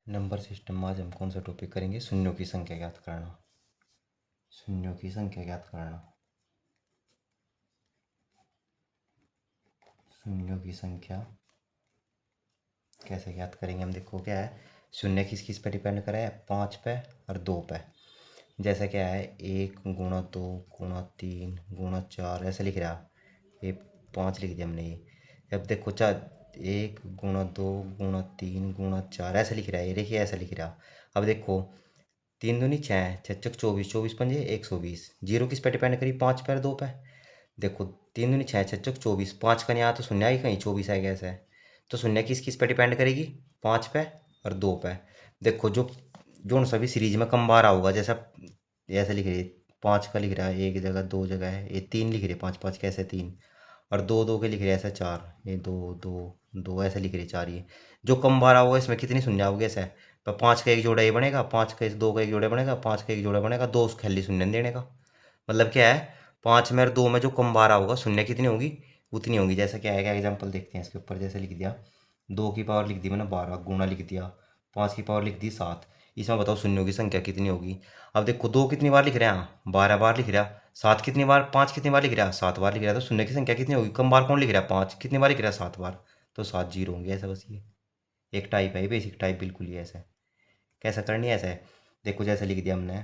Number system में आज हम कौन सा टॉपिक करेंगे? शून्यों की संख्या ज्ञात करना। शून्यों की संख्या ज्ञात करना। शून्यों की संख्या कैसे ज्ञात करेंगे हम? देखो क्या है, शून्य किस किस पे डिपेंड करा है? 5 पे और 2 पे। जैसे क्या है, 1 × 2 × 3 × 4 ऐसे लिख रहा, ये 5 लिख दिया हमने। ये अब देखो 1 × 2 × 3 × 4 ऐसे लिख रहा है, ये देखिए ऐसा लिख रहा। अब देखो 3 दूनी 6, 6 × 6 = 24, 24 × 5 = 120। जीरो किस पे डिपेंड करी? 5 पे और 2 पे। देखो 3 दूनी 6, 6 × 6 = 24, 5 का यहाँ तो शून्य आई, कहीं 24 आएगा ऐसा है। तो शून्य किस किस पे डिपेंड करेगी? 5 पे और 2 पे। देखो जो जो सभी सीरीज में कम बार होगा, जैसा ऐसे लिख रही है, 5 का लिख रहा है एक जगह, 2 जगह है, ये 3 लिख रही है, 5 5 कैसे 3, और 2 2 के लिख रहे हैं ऐसे 4, ये 2 2 2 ऐसे लिख रही है 4। ये जो कम बार होगा इसमें कितनी शून्य आओगे? ऐसा है, तो 5 का एक जोड़ा ये बनेगा, 5 का 2 का एक जोड़ा बनेगा, 5 का एक जोड़ा बनेगा, 2 उस खाली शून्य नहीं देने का। मतलब क्या है, 5 में और 2 में जो कम बार होगा शून्य कितनी होगी? उतनी होगी। जैसा क्या है, क्या एग्जाम्पल देखते हैं इसके ऊपर। जैसे लिख दिया 2 की पावर लिख दी मैंने 12, गुणा लिख दिया 5 की पावर लिख दी 7। इसमें बताओ शून्यों की संख्या कितनी होगी? अब देखो 2 कितनी बार लिख रहे हैं? 12 बार लिख रहा। 7 कितनी बार? 5 कितनी बार लिख रहा है? 7 बार लिख रहा है। तो शून्य की संख्या कितनी होगी? कम बार कौन लिख रहा है? 5 कितनी बार लिख रहा है? 7 बार। तो 7 जीरो होंगे। ऐसा बस ये एक टाइप है, बेसिक टाइप बिल्कुल ही ऐसा है। कैसा करनी है? ऐसा है, देखो जैसे लिख दिया हमने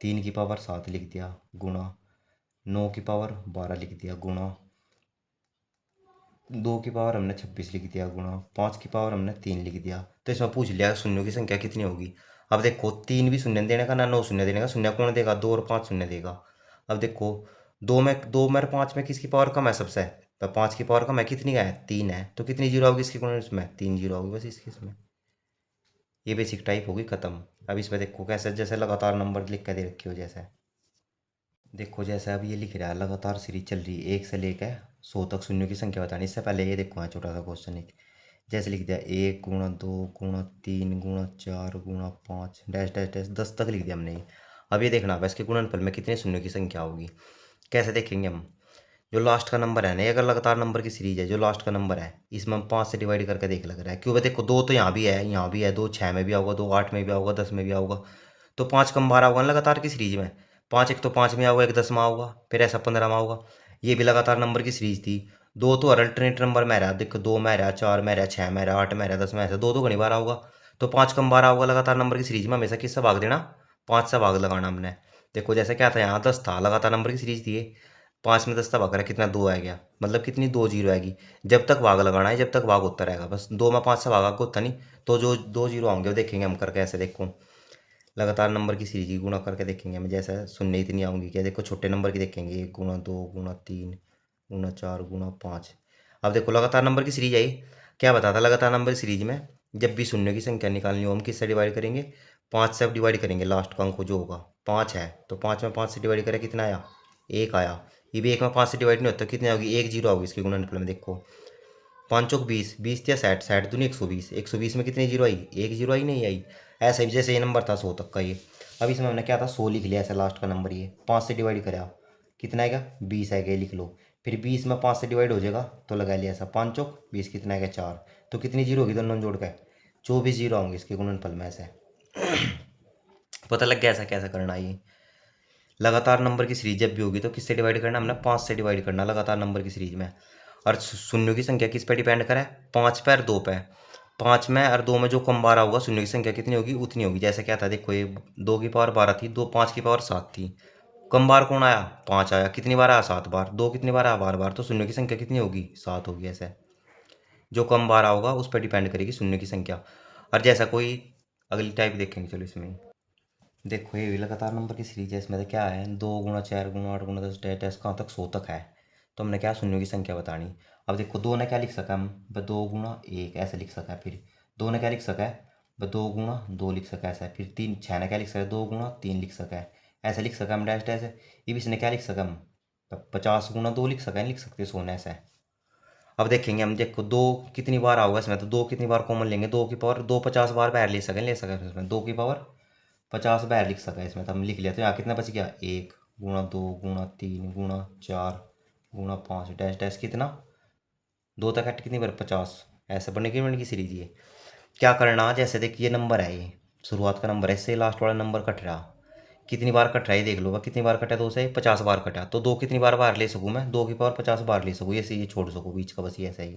3 की पावर 7 लिख दिया, गुणा 9 की पावर 12 लिख दिया, गुणा 2 की पावर हमने 26 लिख दिया, गुणा 5 की पावर हमने 3 लिख दिया। तो इसमें पूछ लिया शून्यों की संख्या कितनी होगी। अब देखो 3 भी शून्य देने का ना 9 शून्य देने का। शून्य कौन देगा? 2 और 5 शून्य देगा। अब देखो 2 में और 5 में किसकी पावर कम है सबसे? तो 5 की पावर कम है, कितनी का है? 3 है। तो कितनी जीरो होगी इसकी गुणन? इसमें 3 जीरो होगी बस इसकी इसमें। ये बेसिक टाइप होगी खत्म। अब इसमें देखो कैसे, जैसे लगातार नंबर लिख के दे रखी हो। जैसे देखो जैसे अब ये लिख रहा है लगातार सीरीज चल रही है 1 से लेकर 100 तक शून्यों की संख्या बतानी। इससे पहले ये देखो है छोटा सा क्वेश्चन एक, जैसे लिख दिया 1 × 2 × 3 × 4 × 5 डैश डैश डैश 10 तक लिख दिया हमने ये। अब ये देखना अब इसके गुणनफल में कितने शून्यों की संख्या होगी। कैसे देखेंगे हम? जो लास्ट का नंबर है ना, ये अगर लगातार नंबर की सीरीज है, जो लास्ट का नंबर है इसमें हम 5 से डिवाइड करके देख लग रहा है। क्यों? देखो 2 तो यहाँ भी है, यहाँ भी है, 2 6 में भी आऊगा, 2 8 में भी आऊगा, 10 में भी आऊगा। तो 5 कम 12 होगा ना लगातार की सीरीज में। 5 एक तो 5 में आऊगा, एक 10 में आऊगा, फिर ऐसा 15 में आऊगा। ये भी लगातार नंबर की सीरीज थी। 2 तो हर अल्टरनेट नंबर में रहा, देखो 2 में रहा, 4 में रहा, 6 में रहा, 8 में रहा, 10 में, ऐसा 2 तो घनी बार आऊगा। तो 5 कम 12 होगा लगातार नंबर की सीरीज में, हमेशा किससे भाग देना? 5 से भाग लगाना हमने। देखो जैसे क्या था, यहाँ 10 था, लगातार नंबर की सीरीज थी। 5 में 10 था भाग रहा, कितना? 2 आ गया। मतलब कितनी? 2 जीरो आएगी। जब तक भाग लगाना है, जब तक भाग होता रहेगा बस। 2 में 5 से भागा को होता नहीं। तो जो 2 जीरो होंगे वो देखेंगे हम करके। ऐसे देखो लगातार नंबर की सीरीज की गुणा करके देखेंगे हम। जैसे शून्य इतनी आऊँगी क्या? देखो छोटे नंबर की देखेंगे, 1 × 2 × 3 × 4 × 5। अब देखो लगातार नंबर की सीरीज आई। क्या बताता लगातार नंबर की सीरीज में? जब भी शून्य की संख्या निकालनी हो हम किससे डिवाइड करेंगे? 5 से डिवाइड करेंगे। लास्ट का अंक जो होगा 5 है, तो 5 में 5 से डिवाइड करें, कितना आया? 1 आया। ये भी 1 में 5 से डिवाइड नहीं होता, कितनी होगी? 1 जीरो होगी इसकी गुणनफल में। देखो 5 × 20, 20 या 60, 60 दूनी 120, 120 में कितनी जीरो आई? 1 जीरो आई, नहीं आई। ऐसा ही जैसे ये नंबर था 100 तक का ये। अब इसमें हमने क्या था? 100 लिख लिया ऐसा लास्ट का नंबर। ये 5 से डिवाइड करा, कितना आएगा? 20 आएगा, ये लिख लो। फिर 20 में 5 से डिवाइड हो जाएगा तो लगा लिया ऐसा, 5 चौक 20, कितना आएगा? 4। तो कितनी जीरो होगी दोनों जोड़ के? 24 जीरो होंगे इसके गुणनफल में। ऐसे पता लग गया ऐसा कैसा करना है ये। लगातार नंबर की सीरीज जब भी होगी तो किससे डिवाइड करना? हमने 5 से डिवाइड करना लगातार नंबर की सीरीज में। और शून्यों की संख्या किस पे डिपेंड करे? 5 पे और 2 पे। 5 में और 2 में जो कम बार होगा शून्यों की संख्या कितनी होगी? उतनी होगी। जैसे क्या था, देखो ये 2 की पावर 12 थी, 5 की पावर 7 थी। कम बार कौन आया? 5 आया। कितनी बार आया? 7 बार। 2 कितनी बार आया? बार बार। तो शून्यों की संख्या कितनी होगी? 7 होगी। ऐसे जो कम बार होगा उस पर डिपेंड करेगी शून्य की संख्या। और जैसा कोई अगली टाइप देखेंगे, चलो इसमें देखो ये भी लगातार नंबर की सीरीज है। इसमें तो क्या है, 2 × 4 × 8 × 10 डैश डैश कहाँ तक? 100 तक है। तो हमने क्या शून्यों की संख्या बतानी। अब देखो 2 ने क्या लिख सका हम? 2 × 1 ऐसे लिख सका है। फिर 2 ने क्या लिख सका है? 2 × 2 लिख सका ऐसा है। फिर 3 6 ने क्या लिख सका है? 2 × 3 लिख सका है। ऐसे लिख सका हम डैश डैश। ये भी इसने क्या लिख सका हम? 50 × 2 लिख सका है, नहीं लिख सकते सोने ऐसा है। अब देखेंगे हम, देखो 2 कितनी बार आओगा इसमें, तो 2 कितनी बार कॉमन लेंगे? 2 की पावर 2 50 बार बाहर ले सकें इसमें। 2 की पावर 50 बाहर लिख सका है इसमें, तो हम लिख लिया। तो यहाँ कितना बच गया? 1 × 2 × 3 × 4 × 5 डैश डैश कितना? 2 तक हट कितनी बार? 50। ऐसे बनने की सीरीज ये। क्या करना, जैसे देख ये नंबर है, ये शुरुआत का नंबर है, इससे लास्ट वाला नंबर कट रहा, कितनी बार कट रहा है ये देख लो, कितनी बार कटा, 2 से 50 बार कटा, तो 2 कितनी बार बाहर ले सकूँ मैं, 2 की पावर 50 बार ले सकूँ, ये छोड़ सकूँ बीच का, बस ये ऐसा ही।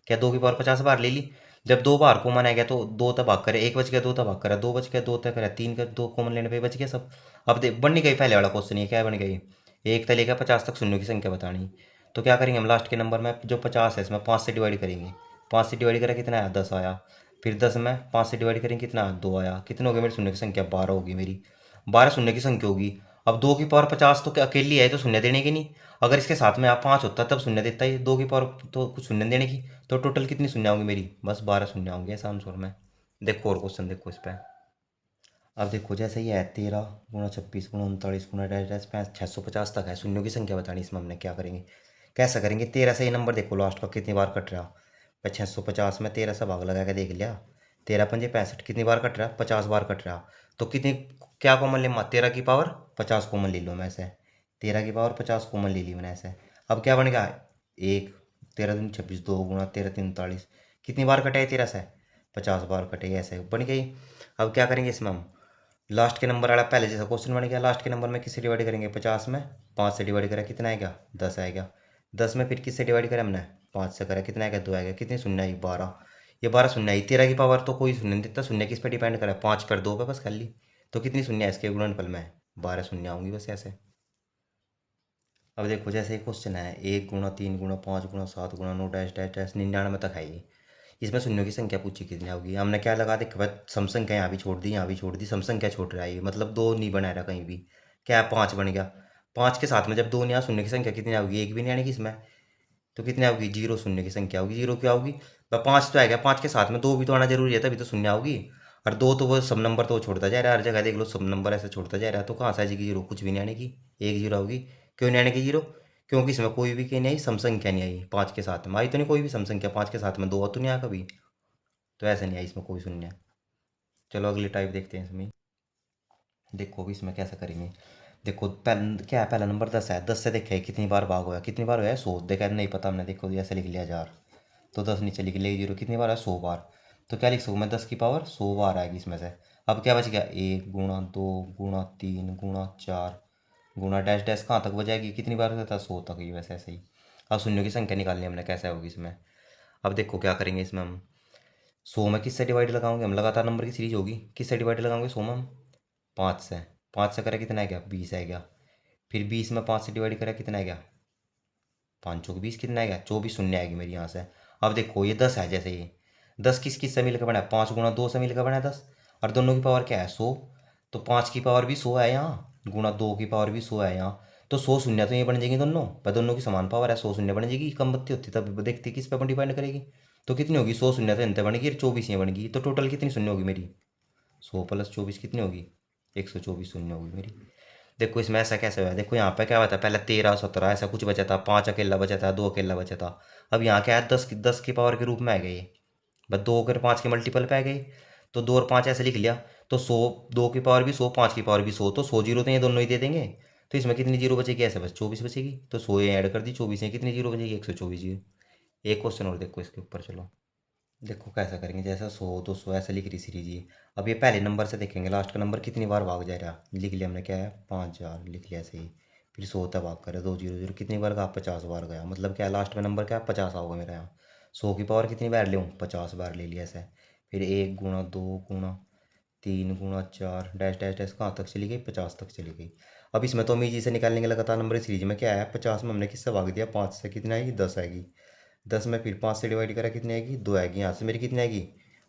क्या 2 की पावर 50 बार ले ली, जब 2 बार कॉमन आ गया तो 2 तक भाग करे, 1 बच गया, 2 तक भाग करा, 2 बच गया, 2 तक करा, 3 का 2 कॉमन लेने पे बच गया सब। अब देख बन नहीं गई पहले वाला क्वेश्चन, ये क्या बन गई, 1 तक लेकर 50 तक शून्यों की संख्या बतानी। तो क्या करेंगे हम, लास्ट के नंबर में जो 50 है इसमें 5 से डिवाइड करेंगे, 5 से डिवाइड करा कितना आया, 10 आया। फिर 10 में 5 से डिवाइड करेंगे कितना, 2 आया। कितने हो गए मेरी शून्य की संख्या, 12 होगी मेरी, 12 शून्य की संख्या होगी। अब 2 की पावर 50 तो क्या अकेली है तो शून्य देने की नहीं, अगर इसके साथ में आप 5 होता तब शून्य देता है, 2 की पावर तो कुछ शून्य देने की, तो टोटल कितनी शून्य होंगी मेरी, बस 12 शून्य होंगे ऐसा आंसर में। देखो और क्वेश्चन देखो इस पर। अब देखो जैसे ये है 13 × 26 × 39 × डैश डैश 650 तक है, शून्यों की संख्या बतानी, इसमें हमने क्या करेंगे, कैसा करेंगे, 13 से ये नंबर देखो लास्ट का कितनी बार कट रहा, 650 में 13 से भाग लगा के देख लिया, 13×5 = 65, कितनी बार कट रहा, 50 बार कट रहा। तो कितनी, क्या कॉमन ले, 13 की पावर 50 कॉमन ले लो मैं ऐसे, 13 की पावर 50 कॉमन ले ली मैंने ऐसे। अब क्या बन गया, 1, 13×2 = 26, 2 × 13 = 43, कितनी बार कटे 13 से, 50 बार कटे, ऐसे बन गई। अब क्या करेंगे इसमें हम, लास्ट के नंबर वाला पहले जैसा क्वेश्चन बन गया, लास्ट के नंबर में किससे डिवाइड करेंगे, 50 में 5 से डिवाइड करा कितना आएगा, 10 आएगा। 10 में फिर किससे डिवाइड करा हमने, 5 से करा कितना आएगा, 2 आएगा। कितनी शून्य आई, 12, ये 12 शून्य आई। 13 की पावर तो कोई शून्य नहीं देता, शून्य किस पे डिपेंड करा, 5 पर 2 पे बस खाली। तो कितनी शून्य है इसके गुणनफल में, 12 शून्य आऊंगी बस ऐसे। अब देखो जैसे क्वेश्चन है 1 × 3 × 5 × 7 × 9 डैश डैश डैश 99 तक है ये, इसमें शून्यों की संख्या पूछी कितनी होगी, हमने क्या लगा देखो भाई, सम संख्या यहाँ भी छोड़ दी, यहाँ भी छोड़ दी, सम संख्या छोड़ रहा है ये, मतलब 2 नहीं बना रहा कहीं भी, क्या 5 बन गया। 5 के साथ में जब 2 नहीं आया, शून्य की संख्या कितनी होगी, 1 भी नहीं आने की इसमें, तो कितनी होगी, 0 शून्य की संख्या होगी, 0 क्या होगी, 5 तो आएगा, 5 के साथ में 2 भी तो आना जरूरी है तभी तो शून्य होगी। और 2 तो वो सब नंबर तो छोड़ता जा रहा है, हर जगह देख लो सब नंबर ऐसे छोड़ता जा रहा है, तो कहाँ से आ जाएगी 0, कुछ भी नहीं आने की, 1 0 होगी। क्यों नहीं आने की 0, क्योंकि इसमें कोई भी क्या नहीं आई, सम संख्या नहीं आई 5 के साथ में, आई तो नहीं कोई भी सम संख्या 5 के साथ में, 2 तो नहीं आया कभी, तो ऐसे नहीं आई इसमें कोई शून्य। चलो अगली टाइप देखते हैं इसमें। देखो अभी इसमें कैसे करेंगे, देखो क्या है, पहला नंबर 10 है, 10 से देखे कितनी बार भाग हुआ, कितनी बार हुआ है, 100, देखा नहीं पता हमने, देखो ऐसे लिख लिया 1000, तो 10 नीचे लिख लिया, 0 कितनी बार है, 100 बार। तो क्या लिख सकूँ मैं, 10 की पावर 100 बार आएगी इसमें से। अब क्या बच गया, 1 × 2 × 3 × 4 गुणा डैश डैश कहाँ तक बजाएगी, कितनी बार होता है, 100 तक ही, वैसे ऐसे ही। अब शून्यों की संख्या निकालनी हमने, कैसे होगी इसमें। अब देखो क्या करेंगे इसमें हम, 100 में किससे डिवाइड लगाओगे हम, लगातार नंबर की सीरीज होगी, किससे डिवाइड लगाओगे 100 में हम, 5 से, 5 से करा कितना है गया, 20 है गया। फिर 20 में 5 से डिवाइड करा कितना है गया, 5 चौक 20, कितना आएगा, 24 शून्य आएगी मेरी यहाँ से। अब देखो ये 10 है, जैसे ये 10 किस से मिलकर बना है, 5 × 2 से मिलकर बना है 10, और दोनों की पावर क्या है, 100, तो 5 की पावर भी 100 है यहाँ, गुणा 2 की पावर भी 100 है यहाँ, तो 100 शून्य तो ये बन जाएगी दोनों, पर दोनों की समान पावर है, 100 शून्य बन जाएगी, कम बत्ती होती तब देखती किस पे डिपेंड करेगी। तो कितनी होगी, 100 शून्य तो इंत बनेगी, 24 ये बनेगी, तो टोटल कितनी शून्य होगी मेरी, 100 + 24 कितनी होगी, 124 शून्य होगी मेरी। देखो इसमें ऐसा कैसे हुआ है, देखो यहाँ पे क्या हुआ था, पहले 13 17 ऐसा कुछ बचा था, 5 अकेला बचा था, 2 अकेला बचा था। अब यहाँ क्या है, 10 की पावर के रूप में आ गई, बस 2 और 5 के मल्टीपल पे आ गई, तो 2 और 5 ऐसे लिख लिया। तो 100, 2 की पावर भी 100, 5 की पावर भी 100, तो 100 जीरो तो ये दोनों ही दे देंगे। तो इसमें कितनी जीरो बचेगी, ऐसे बस 24 बचेगी, तो 100 ये ऐड कर दी, 24 है, कितनी जीरो बचेगी, 124 जीरो। एक क्वेश्चन और देखो इसके ऊपर, चलो देखो कैसा करेंगे, जैसा 100 200 ऐसे लिख रही सीरीज ये। अब ये पहले नंबर से देखेंगे लास्ट का नंबर कितनी बार भाग जा रहा, लिख लिया हमने, क्या है 5000 लिख लिया ऐसे ही। फिर 100 तक भाग करे 2 0 0, कितनी बार का 50 बार गया, मतलब क्या लास्ट में नंबर क्या है 50 होगा मेरा यहाँ। 100 की पावर कितनी बार ले 50 बार ले लिया ऐसे। फिर 1 × 2 × 3 × 4 डैश डैश डैश कहाँ तक चली गई, 50 तक चली गई। अब इसमें तो हम इजी से निकालने के लगातार नंबर सीरीज में क्या है, 50 में हमने किससे भाग दिया, 5 से, कितना आएगी 10 आएगी। 10 में फिर 5 से डिवाइड करा कितनी आएगी, 2 आएगी, यहाँ से मेरी कितनी आएगी,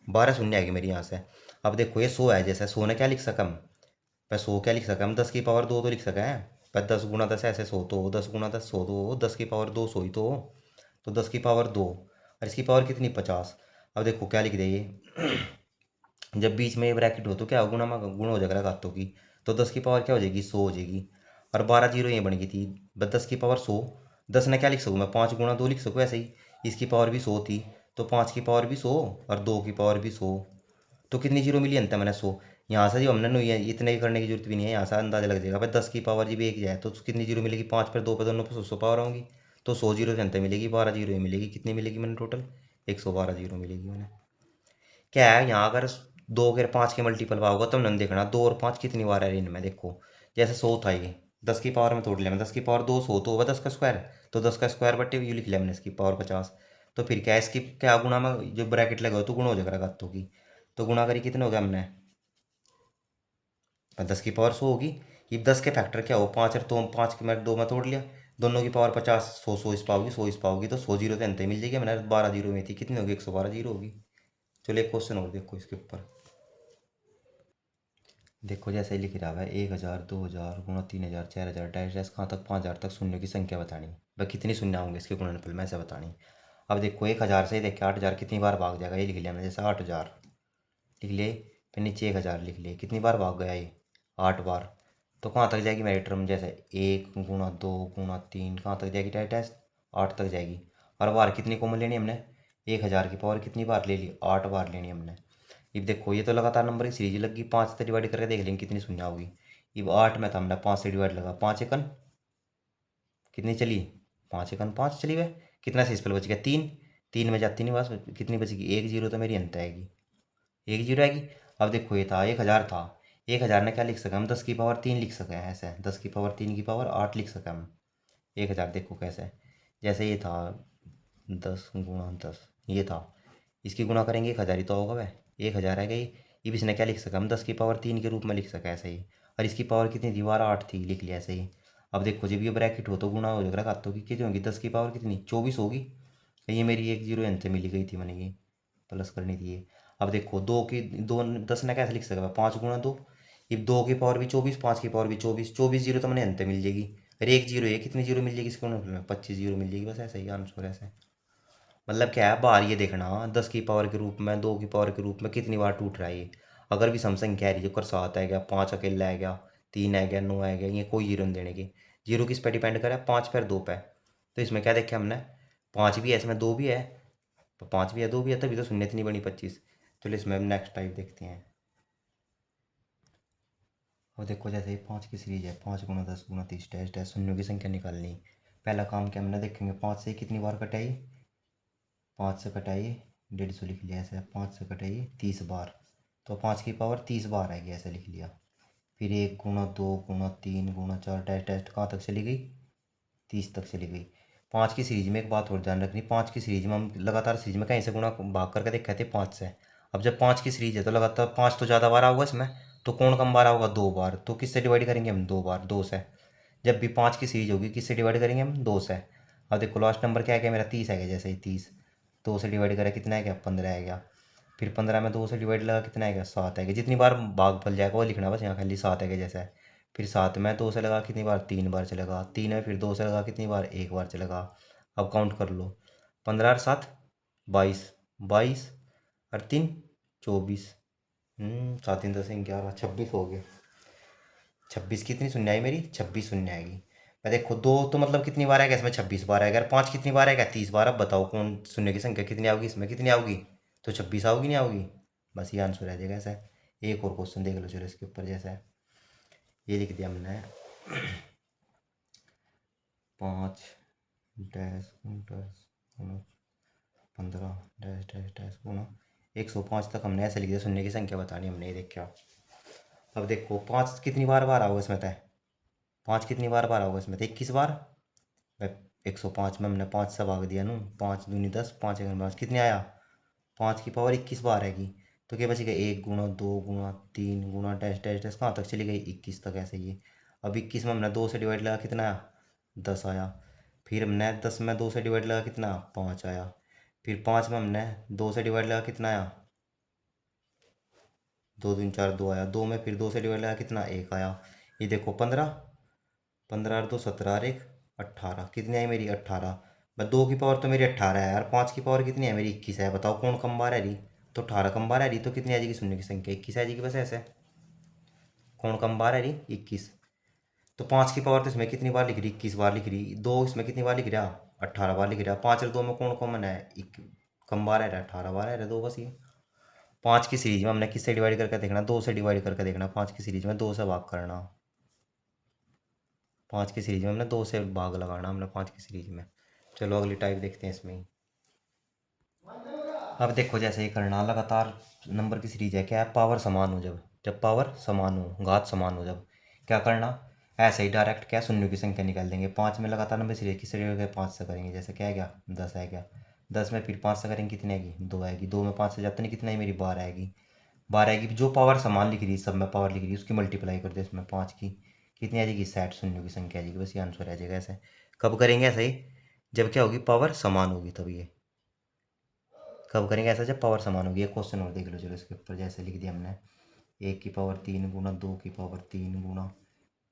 12 शून्य आएगी मेरी यहाँ से। अब देखो ये 100 है, जैसे 100 ने क्या लिख सका हम, पर 100 क्या लिख सका हम, 10 की पावर 2 तो लिख सका है, पर 10 × 10 ऐसे 100, तो 10 × 10 100, तो 10 की पावर 2 100 ही तो 10 की पावर 2, और इसकी पावर कितनी 50। अब देखो क्या लिख दे ये जब बीच में ये ब्रैकेट हो तो क्या गुणा में गुण हो जाएगा घातों की, तो 10 की पावर क्या हो जाएगी, 100 हो जाएगी, और 12 जीरो ये बन गई थी, बस 10 की पावर 100। 10 ने क्या लिख सकूँ मैं, 5 × 2 लिख सकूँ ऐसे ही, इसकी पावर भी 100 थी, तो 5 की पावर भी 100 और 2 की पावर भी 100, तो कितनी जीरो मिली अंत मैंने 100। यहाँ से जो हमने नहीं है इतने ही करने की जरूरत भी नहीं है, यहाँ से अंदाजा लग जाएगा भाई 10 की पावर जी भी एक जाए तो कितनी जीरो मिलेगी, 5 पर 2 पर दोनों पर 100 पावर होंगी, तो 100 जीरो से अंत मिलेगी, 12 जीरो ही मिलेगी, कितनी मिलेगी मैंने टोटल, 112 जीरो मिलेगी मैंने। क्या है यहाँ, अगर 2 के 5 के मल्टीपल का होगा तब तो देखना 2 और 5 कितनी बार है इनमें। देखो जैसे 100 था ये, 10 की पावर में तोड़ लिया मैं, 10 की पावर 2 100 तो होगा 10 का स्क्वायर। तो 10 का स्क्वायर बट्टे ये लिख लिया मैंने, इसकी पावर 50। तो फिर क्या है, इसकी क्या गुना में जो ब्रैकेट लगा हो तो गुना हो जाएगा गातों की। तो गुना करी कितने हो गया हमने, 10 की पावर 100 होगी। ये 10 के फैक्टर क्या हो, 5 और तो 5 के मैं 2 में तोड़ लिया, दोनों की पावर 50, 100 इस पाओगी 100 इस पाओगी, तो 100 जीरो तो अंत ही मिल जाएगी। मैंने 12 जीरो में थी, कितनी होगी, 112 जीरो होगी। चलो एक क्वेश्चन और देखो इसके ऊपर। देखो जैसे ही लिख रहा है 1000 2000 गुणा 3000 4000 डैश डैश कहाँ तक 5000 तक शून्य की संख्या बतानी। भाई कितनी शून्य होंगे इसके गुणनफल में, ऐसे बतानी। अब देखो 1000 से ही देख के 8000 कितनी बार भाग जाएगा, ये लिख लिया मैंने, जैसे 8000 लिख लिए, फिर नीचे 1000 लिख लिए, कितनी बार भाग गया ये, 8 बार। तो कहाँ तक जाएगी मेरी टर्म, जैसे 1 गुणा 2 गुणा 3 कहाँ तक जाएगी डैश डैश, 8 तक जाएगी। और बार कितनी कॉमन लेनी हमने, 1000 की पावर कितनी बार ले ली, 8 बार लेनी हमने। अब देखो ये तो लगातार नंबर की सीरीज लगी, 5 से डिवाइड करके देख लेंगे कितनी शून्य होगी। अब 8 में था हमने 5 से डिवाइड लगा, 5 एकन कितनी चली, 5 एकन 5 चली वह, कितना से स्पेल बच गया 3, 3 में जाती नहीं बस, कितनी बचेगी 1 जीरो, तो मेरी अंत आएगी 1 जीरो आएगी। अब देखो ये था 1000 था, 1000 ने क्या लिख सका हम, 10 की पावर 3 लिख सके हैं, ऐसे 10 की पावर 3 की पावर 8 लिख सके हम 1000। देखो कैसे, जैसे ये था 10 गुणा 10 ये था, इसकी गुणा करेंगे 1000 ही तो होगा वह, 1000 है गई। अब इसने क्या लिख सका हम, 10 की पावर 3 के रूप में लिख सका ऐसे ही। और इसकी पावर कितनी थी, 8 थी, लिख लिया ऐसे ही। अब देखो जब ये ब्रैकेट हो तो गुणा हो जाएगा, खातों की कितनी होगी, 10 की पावर कितनी 24 होगी। ये मेरी 1 जीरो यहाँ से मिली गई थी, मैंने ये प्लस करनी थी ये। अब देखो 10 ने कैसे लिख सका, 5 गुणा 2। अब 2 की पावर भी 24, 5 की पावर भी 24, 24 जीरो तो मैंने अंत मिल जाएगी। और 1 जीरो है, कितनी जीरो मिल जाएगी इसको, 25 जीरो मिल जाएगी, बस ऐसे ही आंसर ऐसे। मतलब क्या है, बाहर ये देखना 10 की पावर के रूप में 2 की पावर के रूप में कितनी बार टूट रहा है ये। अगर भी सम संख्या आ रही है, जो 7 है गया, 5 अकेला है गया, 3 है गया, 9 है गया, ये कोई जीरो नहीं देने की। जीरो किस पे डिपेंड करे, 5 पर 2 पे। तो इसमें क्या देखा हमने, 5 भी है इसमें, 2 भी है, तो 5 भी है 2 भी है, तभी तो शून्य इतनी बनी 25। चलो इसमें हम नेक्स्ट टाइप देखते हैं। और देखो जैसे ही 5 की सीरीज है, 5 गुणा 10 गुणा 30 डैश डैश शून्यों की संख्या निकालनी। पहला काम क्या हमने देखेंगे, 5 से कितनी बार कटाई, 5 से कटाई 150 लिख लिया ऐसे, 5 से कटाई 30 बार, तो 5 की पावर 30 बार आएगी, ऐसे लिख लिया। फिर 1 गुणा 2 गुणा 3 गुणा 4 डैश डैश कहाँ तक चली गई, 30 तक चली गई। 5 की सीरीज में एक बात और ध्यान रखनी, 5 की सीरीज में हम लगातार सीरीज में कहीं से गुणा भाग करके देखे थे 5 से। अब जब 5 की सीरीज है तो लगातार 5 तो ज़्यादा बार होगा इसमें, तो कौन कम बार होगा, 2 बार। तो किससे डिवाइड करेंगे हम, 2 बार, 2 से। जब भी 5 की सीरीज होगी किससे डिवाइड करेंगे हम, 2 से। अब देखो लास्ट नंबर क्या है, क्या मेरा 30 है, जैसे ही 30 2 से डिवाइड करा कितना है, क्या 15 है गया। फिर 15 में 2 से डिवाइड लगा कितना आएगा, 7 आएगा। जितनी बार भाग फल जाएगा वो लिखना बस, यहाँ खाली 7 आएगा जैसा है। फिर 7 में 2 से लगा कितनी बार, 3 बार चलेगा। 3 में फिर 2 से लगा कितनी बार, 1 बार चलेगा। अब काउंट कर लो, 15 और 7 22, 22 और 3 24, 7 3 10 11 26 हो गए। 26 कितनी शून्य आई मेरी, 26 शून्य आएगी। मैं देखो 2 तो मतलब कितनी बार आएगा इसमें, 26 बार आएगा। और 5 कितनी बार आएगा, 30 बार। अब बताओ कौन शून्य की संख्या कितनी आओगी इसमें, कितनी आओगी, तो 26 आओगी, नहीं आओगी। बस ये आंसर आ जाएगा ऐसा है। एक और क्वेश्चन देख लो चलो इसके ऊपर, जैसा है ये लिख दिया हमने, 5 डैश डैश गुणा 15 डैश डैश डैश गुणा 105 तक हमने ऐसे लिख दिया। शून्य की संख्या बतानी हमने, ये देखा। अब देखो 5 कितनी बार बार आओगे इसमें तय, 5 कितनी बार बार आओगे इसमें, तो 21 बार। 105 में हमने 5 से भाग दिया ना, 5 दूनी 10 5 1 5 कितने आया, 5 की पावर 21 बार आएगी। तो क्या बचेगा, 1 गुणा 2 गुणा 3 गुणा डैश डैश डैश कहाँ तक चली गई, 21 तक, ऐसे ही। अब 21 में हमने 2 से डिवाइड लगा कितना आया, 10 आया। फिर हमने 10 में 2 से डिवाइड लगा कितना, 5 आया। फिर 5 में हमने 2 से डिवाइड लगा कितना आया, 2 दूनी 4 2 आया। 2 में फिर 2 से डिवाइड लगा कितना, 1 आया। ये देखो 15, 15 और 2 17 और 1 18, कितनी आई मेरी, 18। बस 2 की पावर तो मेरी 18 है यार, 5 की पावर कितनी है मेरी, 21 है। बताओ कौन कम बार है रही, तो 18 कम बार है रही, तो कितनी आ जाएगी शून्य की संख्या, 21 आ जाएगी, बस ऐसे। कौन कम बार है रही, 21। तो 5 की पावर तो इसमें कितनी बार लिख रही, 21 बार लिख रही। 2 इसमें कितनी बार लिख रहा, 18 बार लिख रहा। 5 और 2 में कौन कॉमन है, कम बार है रहा, 18 बार है रहा, 2 बस ये। 5 की सीरीज में हमने किससे डिवाइड करके देखना, 2 से डिवाइड करके देखना। 5 की सीरीज में 2 से भाग करना, 5 की सीरीज में हमने 2 से भाग लगाना हमने 5 की सीरीज में। चलो अगली टाइप देखते हैं इसमें ही। अब देखो जैसे ही करना लगातार नंबर की सीरीज है, क्या है, पावर समान हो, जब जब पावर समान हो, घात समान हो, जब क्या करना, ऐसे ही डायरेक्ट क्या शून्य की संख्या निकाल देंगे। पाँच में लगातार नंबर सीरीज किस तरीके के, पाँच से करेंगे, जैसे क्या है, क्या 10 है, क्या 10 में फिर पाँच से करेंगे, कितनी आएगी, दो आएगी, दो में पाँच से जाते नहीं, कितना है मेरी, 12 आएगी। 12 आएगी, जो पावर समान लिख रही है, सब में पावर लिख रही है, उसकी मल्टीप्लाई कर दे इसमें पाँच की, कितनी आ जाएगी, 60 शून्य की संख्या आ जाएगी। बस ये आंसर आ जाएगा। ऐसे कब करेंगे, ऐसा ही जब क्या होगी, पावर समान होगी, तब ये कब करेंगे ऐसा, जब पावर समान होगी। एक क्वेश्चन और देख लो चलो इसके ऊपर, जैसे लिख दिया हमने, एक की पावर तीन गुना दो की पावर तीन गुना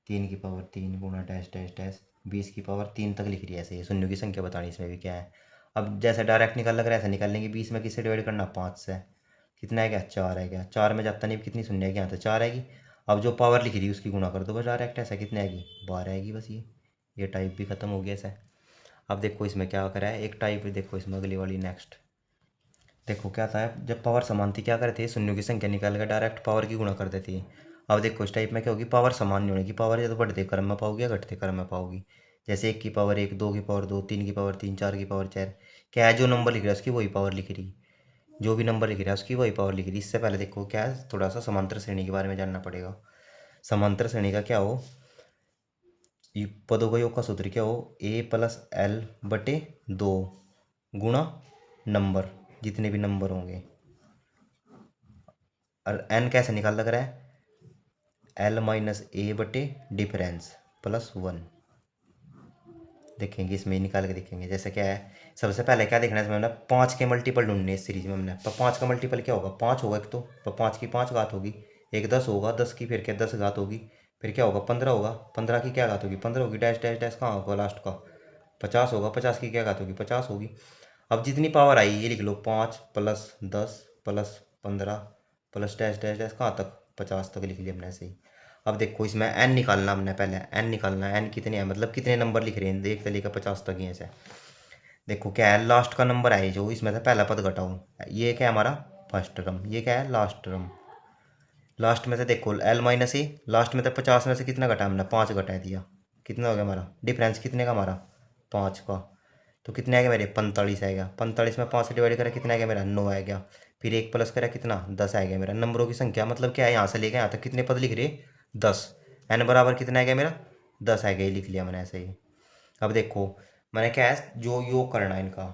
तीन की पावर तीन गुना डैश डैश डैश 20 की पावर तीन तक लिख रही है। ऐसे ये शून्य की संख्या बतानी, इसमें भी क्या है। अब जैसे डायरेक्ट निकाल लग रहा है, ऐसा निकाल लेंगे। 20 में किससे डिवाइड करना, पाँच से, कितना है, क्या चार है, क्या चार में जाता नहीं, कितनी शून्य है, यहाँ तो चार आएगी। अब जो पावर लिख रही है उसकी गुणा कर दो बस डायरेक्ट, ऐसा कितने आएगी, 12 आएगी। बस ये टाइप भी खत्म हो गया ऐसा। अब देखो इसमें क्या करा है, एक टाइप देखो इसमें, अगली वाली नेक्स्ट देखो क्या था, जब पावर समान थी क्या करते हैं, शून्यों की संख्या निकाल कर डायरेक्ट पावर की गुणा कर देती है। अब देखो इस टाइप में क्या होगी, पावर समान नहीं होने की, पावर या तो बढ़ते क्रम में पाओगी या घटते क्रम में पाओगी। जैसे एक की पावर एक, दो की पावर दो, तीन की पावर तीन, चार की पावर चार। क्या है, जो नंबर लिख रहा है उसकी वही पावर लिख रही, जो भी नंबर लिख रहा है उसकी वही पावर लिख रही। इससे पहले देखो क्या है, थोड़ा सा समांतर श्रेणी के बारे में जानना पड़ेगा। समांतर श्रेणी का क्या हो, पदों का योग का सूत्र क्या हो, ए प्लस एल बटे दो गुणा नंबर, जितने भी नंबर होंगे। और एन कैसे निकाल लग रहा है, एल माइनस ए बटे डिफरेंस प्लस वन। देखेंगे इसमें निकाल के देखेंगे। जैसे क्या है, सबसे पहले क्या देखना है इसमें, हमने पाँच के मल्टीपल ढूंढने इस सीरीज में। हमने तो पाँच का मल्टीपल क्या होगा, पाँच होगा एक, तो पाँच की पाँच घात होगी, एक 10 होगा, 10 की फिर क्या 10 घात होगी, फिर क्या होगा 15 होगा, 15 की क्या घात होगी, 15 होगी, डैश डैश डैश कहाँ होगा लास्ट का, 50 होगा, 50 की क्या घात होगी, 50 होगी। अब जितनी पावर आई ये लिख लो, 5 plus 10 plus 15 plus dash dash dash कहाँ तक, 50 तक लिख लिया हमने ऐसे ही। अब देखो इसमें एन निकालना, हमने पहले एन निकालना है, एन कितने हैं, मतलब कितने नंबर लिख रहे हैं, एक से लेकर 50 तक ही ऐसे। देखो क्या है, लास्ट का नंबर है जो इसमें से पहला पद घटाऊँ, ये क्या है हमारा फर्स्ट टर्म, ये क्या है लास्ट टर्म। लास्ट में से देखो एल माइनस ए, लास्ट में से 50 में से कितना घटा हमने, पाँच घटा दिया, कितना हो गया हमारा डिफरेंस, कितने का हमारा, पाँच का। तो कितने आ गया मेरे, 45 आएगा। 45 में पाँच से डिवाइड करा, कितना आ गया मेरा, नौ आ गया। फिर एक प्लस करा, कितना 10 आ गया मेरा। नंबरों की संख्या मतलब क्या है, यहाँ से लेकर यहाँ तक कितने पद लिख रहे, 10। एन बराबर कितना आ गया मेरा, 10 आ गया, ये लिख लिया मैंने ऐसे ही। अब देखो मैंने क्या है, जो योग करना है इनका,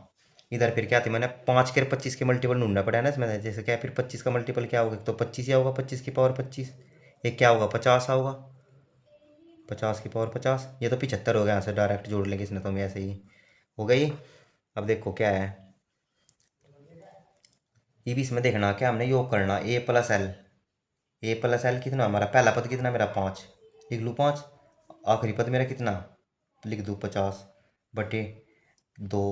इधर फिर क्या थी, मैंने 5 के 25 के मल्टीपल ढूंढना पड़ा है ना इसमें। जैसे क्या है, फिर 25 का मल्टीपल क्या होगा, तो 25 ही होगा, 25 की पावर 25। एक क्या होगा, 50 होगा, 50 की पावर 50। ये तो 75 हो गया, यहाँ से डायरेक्ट जोड़ लेंगे इसने, तो हम ऐसे ही हो गई। अब देखो क्या है, ये भी इसमें देखना क्या, हमने योग करना ए प्लस एल। ए प्लस एल कितना हमारा, पहला पद कितना मेरा, पाँच, लिख लूँ पाँच। आखिरी पद मेरा कितना, लिख दूँ 50 बटे दो।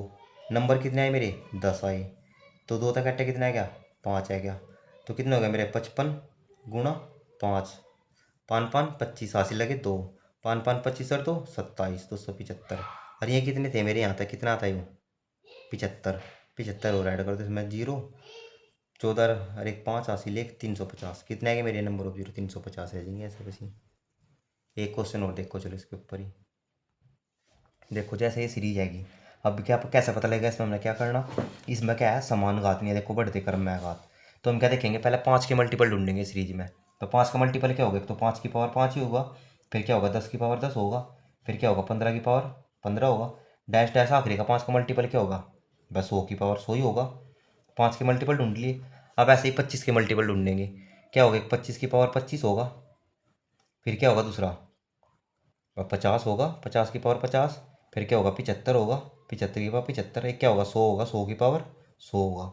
नंबर कितने आए मेरे, 10 आए। तो दो तक अट्ठे कितना आ गया, पाँच आ गया। तो कितने हो गया मेरे, 55 गुणा पाँच, पान पान 25 हासिल लगे दो, पान पान 25 और दो 27, 275। और ये कितने थे मेरे, यहाँ तक कितना आता है वो, 75। 75 और ऐड कर दो इसमें, जीरो 14 और एक पाँच हासिल एक 350, कितने आएंगे मेरे नंबर ऑफ जीरो, 350 आ जाएंगे ऐसे बस। एक क्वेश्चन और देखो चलो इसके ऊपर ही। देखो जैसे ये सीरीज आएगी, अब क्या कैसे पता लगेगा इसमें, हमने क्या करना, इसमें क्या है समान घात नहीं है, देखो बढ़ते क्रम में है घात। तो हम क्या देखेंगे, पहले पाँच के मल्टीपल ढूंढेंगे सीरीज में। तो पाँच का मल्टीपल क्या होगा, तो पाँच की पावर पाँच ही होगा, फिर क्या होगा 10 की पावर 10 होगा, फिर क्या होगा 15 की पावर 15 होगा, डैश डैश आखिरी का पाँच का मल्टीपल क्या होगा, बस 100 की पावर 100 ही होगा। पाँच के मल्टीपल ढूंढ लिए। अब ऐसे ही 25 के मल्टीपल ढूंढेंगे, क्या होगा, 25 की पावर 25 होगा, फिर क्या होगा दूसरा, और 50 होगा, 50 की पावर 50, फिर क्या होगा 75 होगा, 75 की पावर 75, एक क्या होगा 100 होगा, 100 की पावर 100 होगा।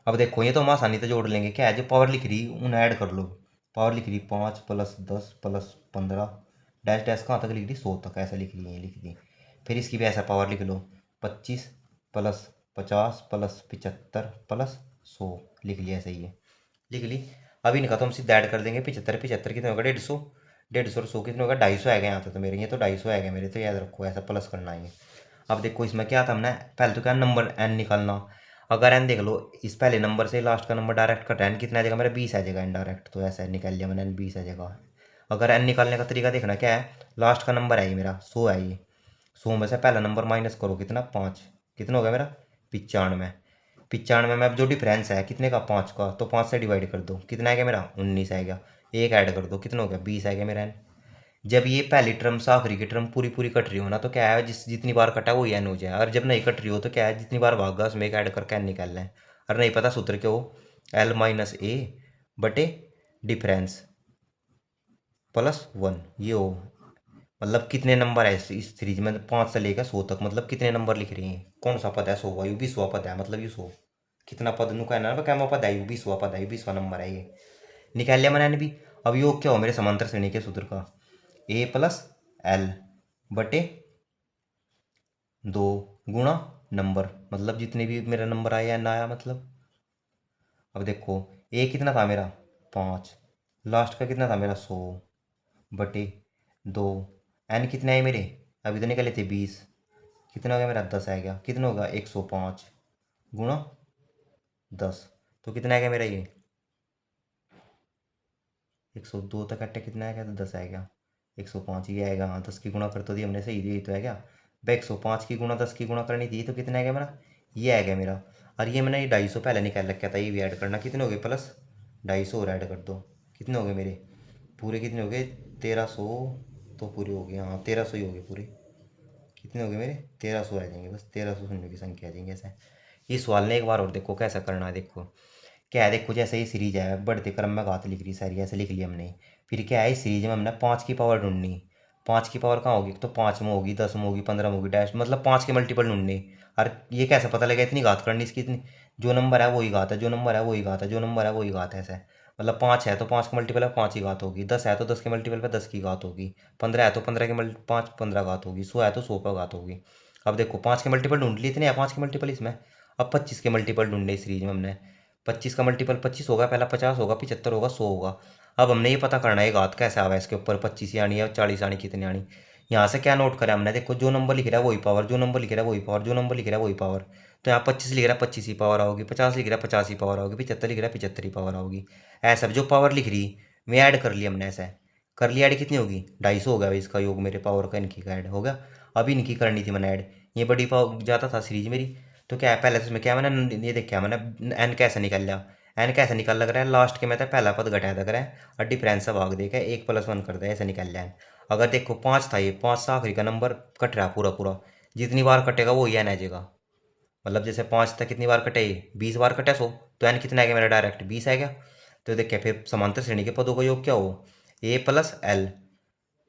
अब देखो ये तो हम आसानी से जोड़ लेंगे, क्या है जो पावर लिख रही उन्हें ऐड कर लो। पावर लिख रही 5 प्लस 10 प्लस 15, डैश डैश कहाँ तक लिख दी, 100 तक, ऐसा लिख ली, ये लिख दी। फिर इसकी भी ऐसा पावर लिख लो, 25 प्लस 50 प्लस 75 प्लस 100, लिख लिया, सही है, लिख ली। अब इनका तो हम सीधा ऐड कर देंगे, 75 75 कितने होगा, 150, 150 और 100 कितने होगा, 250 आएगा यहाँ तो मेरे, ये तो 250 आएगा मेरे, तो याद रखो ऐसा प्लस करना है ये। अब देखो इसमें क्या था, हमने पहले तो क्या नंबर एन निकालना। अगर एन देख लो, इस पहले नंबर से लास्ट का नंबर डायरेक्ट कट, एन कितना आ जाएगा मेरा, 20 आ जाएगा इनडायरेक्ट, तो ऐसा निकाल लिया मैंने, एन 20 आ जाएगा। अगर एन निकालने का तरीका देखना क्या है, लास्ट का नंबर है ये मेरा 100 है ये, 100 में से पहला नंबर माइनस करो कितना, पाँच, कितना हो गया मेरा 95। 95 में अब जो डिफरेंस है कितने का, 5 का, तो 5 से डिवाइड कर दो, कितना आएगा मेरा 19 आएगा। एक ऐड कर दो, कितना हो गया 20 आएगा मेरा एन। जब ये पहली टर्म से आखिरी की टर्म पूरी पूरी कट रही हो ना, तो क्या है जितनी बार कटा वो एन हो जाए, और जब नहीं कट रही हो तो क्या है जितनी बार भागा उसमें एक ऐड करके एन निकालना है। और नहीं पता सूत्र क्या हो, एल माइनस ए बटे डिफरेंस प्लस 1, ये हो। मतलब कितने नंबर है इस सीरीज में, 5 से लेकर 100 तक, मतलब कितने नंबर लिख रहे हैं, कौन सा पद है 100 यू 20वां पद है, मतलब ये 100 कितना पद नु कहना है, क्या पद है यू 20वां पद है, 20वां नंबर है ये। निकाल लिया मैंने भी। अब योग क्या हो मेरे समांतर श्रेणी के सूत्र का, ए प्लस एल बटे 2 गुणा नंबर, मतलब जितने भी मेरा नंबर आया या ना आया मतलब। अब देखो ए कितना था मेरा 5, लास्ट का कितना था मेरा 100 बटे 2, एन कितने आए मेरे, अभी तो निकले थे 20, कितना हो गया मेरा 10 आएगा, कितना होगा 105 गुणा 10, तो कितना आएगा मेरा ये 102 तक कट्टे कितना आएगा, तो 10 आएगा। 105 ये आएगा, हाँ 10 की गुणा कर तो दी हमने, सही यही तो आएगा भाई। 105 की गुणा 10 की गुणा करनी थी, तो कितना आएगा मेरा, ये आएगा मेरा। और ये मैंने ये 250 पहले निकाल रखा था, ये भी ऐड करना, कितने हो गए प्लस 250 और ऐड कर दो, कितने हो गए मेरे पूरे, कितने हो गए 1300, तो पूरे हो गए, हाँ 1300 ही हो गए पूरे। कितने हो गए मेरे 1300 आ जाएंगे, बस 1300 शून्य की संख्या आ जाएंगे ऐसा। ये सवाल ने एक बार और देखो कैसा करना है, देखो क्या है, देखो जैसे ये सीरीज है बढ़ते क्रम में घात लिख रही सारी, ऐसे लिख लिया हमने। फिर क्या है इस सीरीज में हमने 5 की पावर ढूंढनी। 5 की पावर कहाँ होगी, तो 5 में होगी, 10 में होगी, 15 में होगी, डैश मतलब 5 के मल्टीपल ढूंढने। और ये कैसे पता लगा इतनी घात करनी इसकी, इतनी जो नंबर है वही घात है, जो नंबर है वही घात है, जो नंबर है वही घात है ऐसा। मतलब 5 है तो 5 के मल्टीपल है 5 की घात होगी, 10 है तो 10 के मल्टीपल पे 10 की घात होगी, 15 है तो 15 के मल्टी 5 15 घात होगी, 100 है तो 100 पर घात होगी। अब देखो 5 के मल्टीपल ढूंढ लिए, इतने हैं 5 के मल्टीपल इसमें। अब 25 के मल्टीपल ढूंढने इस सीरीज में हमने। 25 का मल्टीपल 25 होगा, पहला 50 होगा, 75 होगा, 100 होगा। अब हमने ये पता करना है घात कैसे आवा इसके ऊपर, 25 आनी है 40 आनी, कितनी आनी। यहाँ से क्या नोट करा हमने, देखो जो नंबर लिख रहा है वही पावर, जो नंबर लिख रहा है वही पावर, जो नंबर लिख रहा है वही पावर। तो यहाँ 25 लिख रहा है 25 ही पावर आओगी, 50 लिख रहा है 50 ही पावर आओगी, 75 लिख रहा है 75 ही पावर आओगी। ऐसा जो पावर लिख रही मैं ऐड कर लिया हमने, ऐसा कर लिया। ऐड कितनी होगी 250 हो गया भाई इसका योग, मेरे पावर का इनकी का ऐड हो गया। अभी इनकी करनी थी मैंने ऐड, ये बड़ी पावर जाता था सीरीज मेरी। तो क्या है पहले तो इसमें क्या मैंने ये देखा मैंने एन कैसे निकल लिया। एन कैसे निकल लग रहा है, लास्ट के में था पहला पद घटाया लग रहा है, और डिफरेंस से भाग देकर 1 + 1 कर दे, ऐसे निकल लिया। अगर देखो 5 था, ये 5 से आखिरी का नंबर कट रहा पूरा पूरा, जितनी बार कटेगा वो एन आ जाएगा। मतलब जैसे 5 तक कितनी बार कटे, 20 बार कटे 100, तो एन कितना आएगा मेरा डायरेक्ट 20 आएगा। तो देखिए फिर समांतर श्रेणी के पदों का योग क्या हो, ए प्लस एल